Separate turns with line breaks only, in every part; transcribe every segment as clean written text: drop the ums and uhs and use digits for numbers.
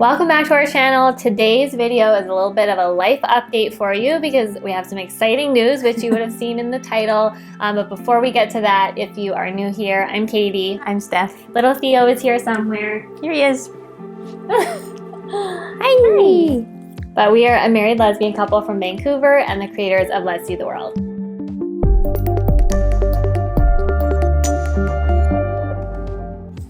Welcome back to our channel. Today's video is a little bit of a life update for you because we have some exciting news, which you would have seen in the title. But before we get to that, if you are new here, I'm Katie.
I'm Steph.
Little Theo is here somewhere.
Here he is.
Hi. But we are a married lesbian couple from Vancouver and the creators of Let's See the World.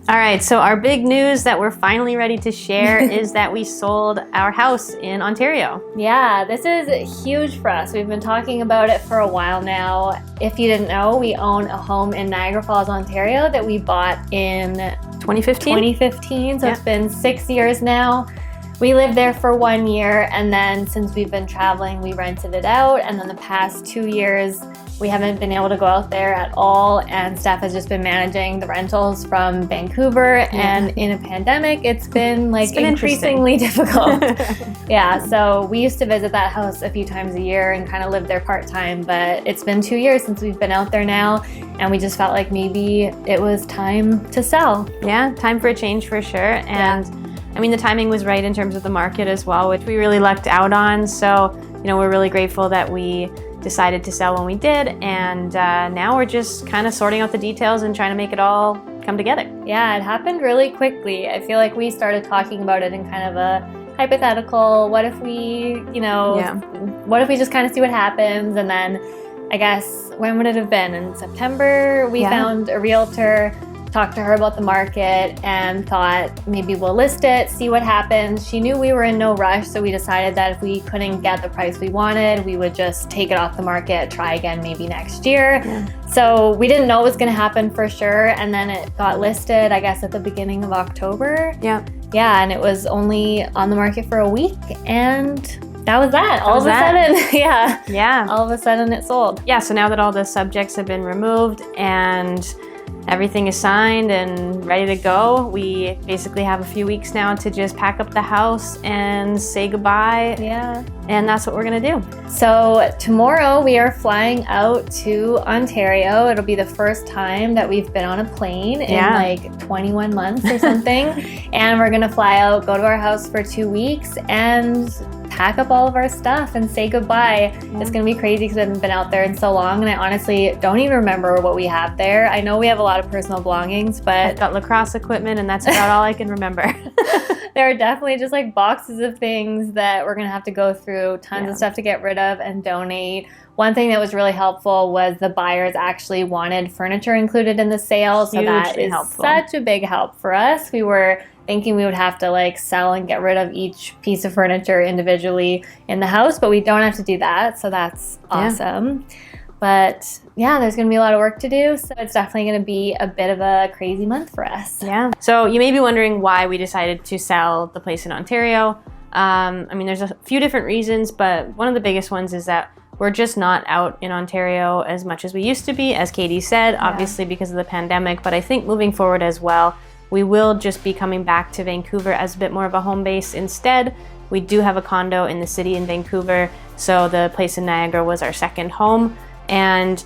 All right, so our big news that we're finally ready to share is that we sold our house in Ontario.
Yeah, this is huge for us. We've been talking about it for a while now. If you didn't know, we own a home in Niagara Falls, Ontario that we bought in 2015. So It's been 6 years now. We lived there for 1 year, and then since we've been traveling, we rented it out. And then the past 2 years, we haven't been able to go out there at all, and Steph has just been managing the rentals from Vancouver. And in a pandemic, it's been increasingly difficult. Yeah, so we used to visit that house a few times a year and kind of live there part-time, but it's been 2 years since we've been out there now, and we just felt like maybe it was time to sell.
Yeah, time for a change for sure. And I mean, the timing was right in terms of the market as well, which we really lucked out on. So, we're really grateful that we decided to sell when we did, and now we're just kind of sorting out the details and trying to make it all come together.
Yeah, it happened really quickly. I feel like we started talking about it in kind of a hypothetical, what if we, what if we just kind of see what happens? And then I guess, when would it have been? In September, we found a realtor, talked to her about the market, and thought maybe we'll list it, see what happens. She knew we were in no rush, so we decided that if we couldn't get the price we wanted, we would just take it off the market, try again maybe next year. So we didn't know it was going to happen for sure, and then it got listed, I guess, at the beginning of October. Yeah, and it was only on the market for a week, and that was that. All of a sudden, all of a sudden it sold.
Yeah, so now that all the subjects have been removed and everything is signed and ready to go, we basically have a few weeks now to just pack up the house and say goodbye.
Yeah.
And that's what we're gonna do.
So tomorrow we are flying out to Ontario. It'll be the first time that we've been on a plane in like 21 months or something. And we're gonna fly out, go to our house for 2 weeks, and pack up all of our stuff and say goodbye. It's gonna be crazy because I haven't been out there in so long, and I honestly don't even remember what we have there. I know we have a lot of personal belongings, but
I've got lacrosse equipment, and that's about all I can remember.
There are definitely just like boxes of things that we're gonna have to go through, tons of stuff to get rid of and donate. One thing that was really helpful was the buyers actually wanted furniture included in the sale, so that is such a big help for us. We were thinking we would have to like sell and get rid of each piece of furniture individually in the house, but we don't have to do that, so that's awesome. But yeah, there's gonna be a lot of work to do, so it's definitely gonna be a bit of a crazy month for us.
Yeah. So you may be wondering why we decided to sell the place in Ontario. I mean, there's a few different reasons, but one of the biggest ones is that we're just not out in Ontario as much as we used to be, as Katie said, obviously because of the pandemic, but I think moving forward as well, we will just be coming back to Vancouver as a bit more of a home base instead. We do have a condo in the city in Vancouver, so the place in Niagara was our second home, and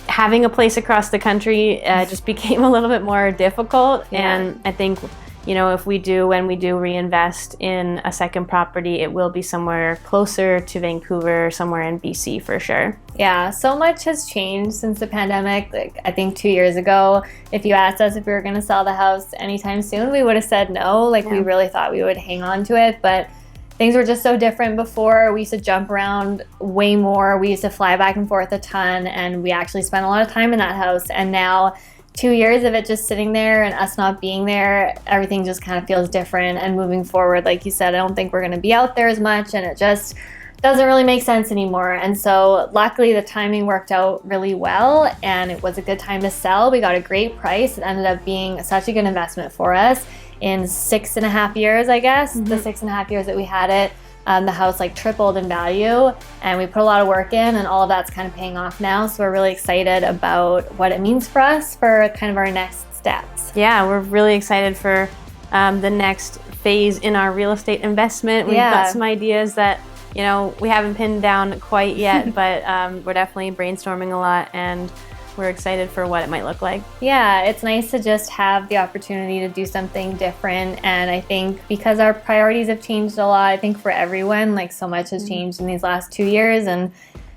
having a place across the country just became a little bit more difficult. And I think, when we do reinvest in a second property, it will be somewhere closer to Vancouver, somewhere in BC for sure.
Yeah, so much has changed since the pandemic. Like, I think 2 years ago, if you asked us if we were going to sell the house anytime soon, we would have said no. We really thought we would hang on to it, but things were just so different before. We used to jump around way more. We used to fly back and forth a ton, and we actually spent a lot of time in that house. And now 2 years of it just sitting there and us not being there, everything just kind of feels different. And moving forward, like you said, I don't think we're going to be out there as much, and it just doesn't really make sense anymore. And so luckily the timing worked out really well, and it was a good time to sell. We got a great price. It ended up being such a good investment for us. In 6.5 years, I guess, the 6.5 years that we had it, the house tripled in value, and we put a lot of work in, and all of that's kind of paying off now. So we're really excited about what it means for us for kind of our next steps.
Yeah, we're really excited for the next phase in our real estate investment. We've got some ideas that we haven't pinned down quite yet, but we're definitely brainstorming a lot, and we're excited for what it might look like.
Yeah, it's nice to just have the opportunity to do something different. And I think because our priorities have changed a lot, I think for everyone, like so much has changed in these last 2 years, and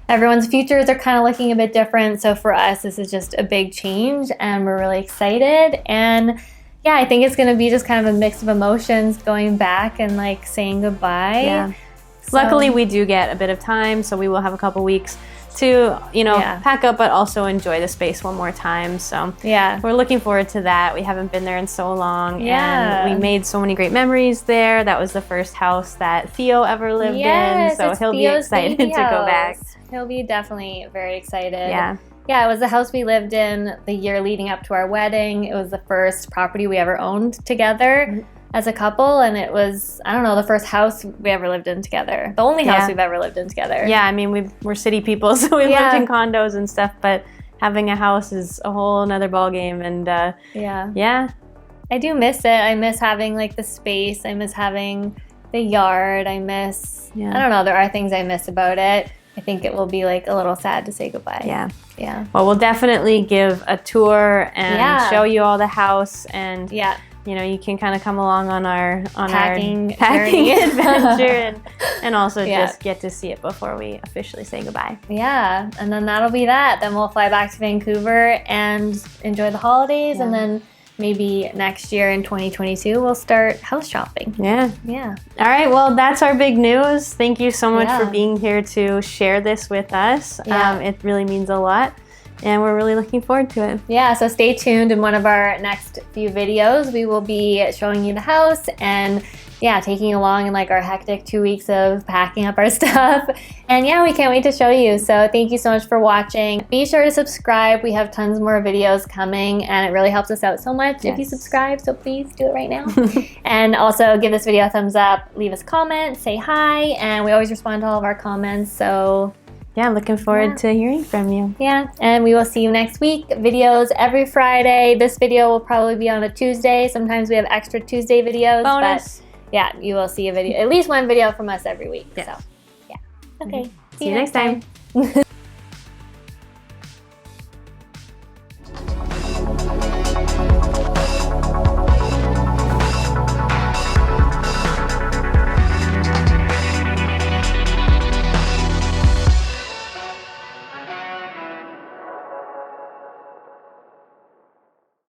everyone's futures are kind of looking a bit different. So for us, this is just a big change and we're really excited. And yeah, I think it's going to be just kind of a mix of emotions going back and like saying goodbye.
Yeah.
So,
luckily, we do get a bit of time, so we will have a couple weeks to, pack up, but also enjoy the space one more time. So
yeah,
we're looking forward to that. We haven't been there in so long,
Yeah.
and we made so many great memories there. That was the first house that Theo ever lived in, so
it's
he'll be
Theo's
excited
baby
to go back.
house. He'll be definitely very excited.
Yeah.
Yeah, it was the house we lived in the year leading up to our wedding. It was the first property we ever owned together as a couple, and it was, I don't know, the first house we ever lived in together. The only house we've ever lived in together.
Yeah, I mean, we're city people, so we lived in condos and stuff, but having a house is a whole nother ballgame, and yeah.
I do miss it. I miss having like the space. I miss having the yard. I miss, I don't know, there are things I miss about it. I think it will be like a little sad to say goodbye.
Yeah. Well, we'll definitely give a tour and show you all the house, and you can kind of come along on our
packing
adventure and also just get to see it before we officially say goodbye.
Yeah, and then that'll be that. Then we'll fly back to Vancouver and enjoy the holidays, and then maybe next year in 2022 we'll start house shopping.
Yeah. All right, well, that's our big news. Thank you so much for being here to share this with us. It really means a lot, and we're really looking forward to it.
Yeah, so stay tuned. In one of our next few videos, we will be showing you the house and taking you along in like our hectic 2 weeks of packing up our stuff. And we can't wait to show you. So thank you so much for watching. Be sure to subscribe. We have tons more videos coming, and it really helps us out so much if you subscribe. So please do it right now. And also give this video a thumbs up, leave us a comment, say hi, and we always respond to all of our comments. So
looking forward to hearing from you.
Yeah, and we will see you next week. Videos every Friday. This video will probably be on a Tuesday. Sometimes we have extra Tuesday videos.
Bonus.
But you will see a video, at least one video from us every week.
Yes.
So, okay.
See you next time.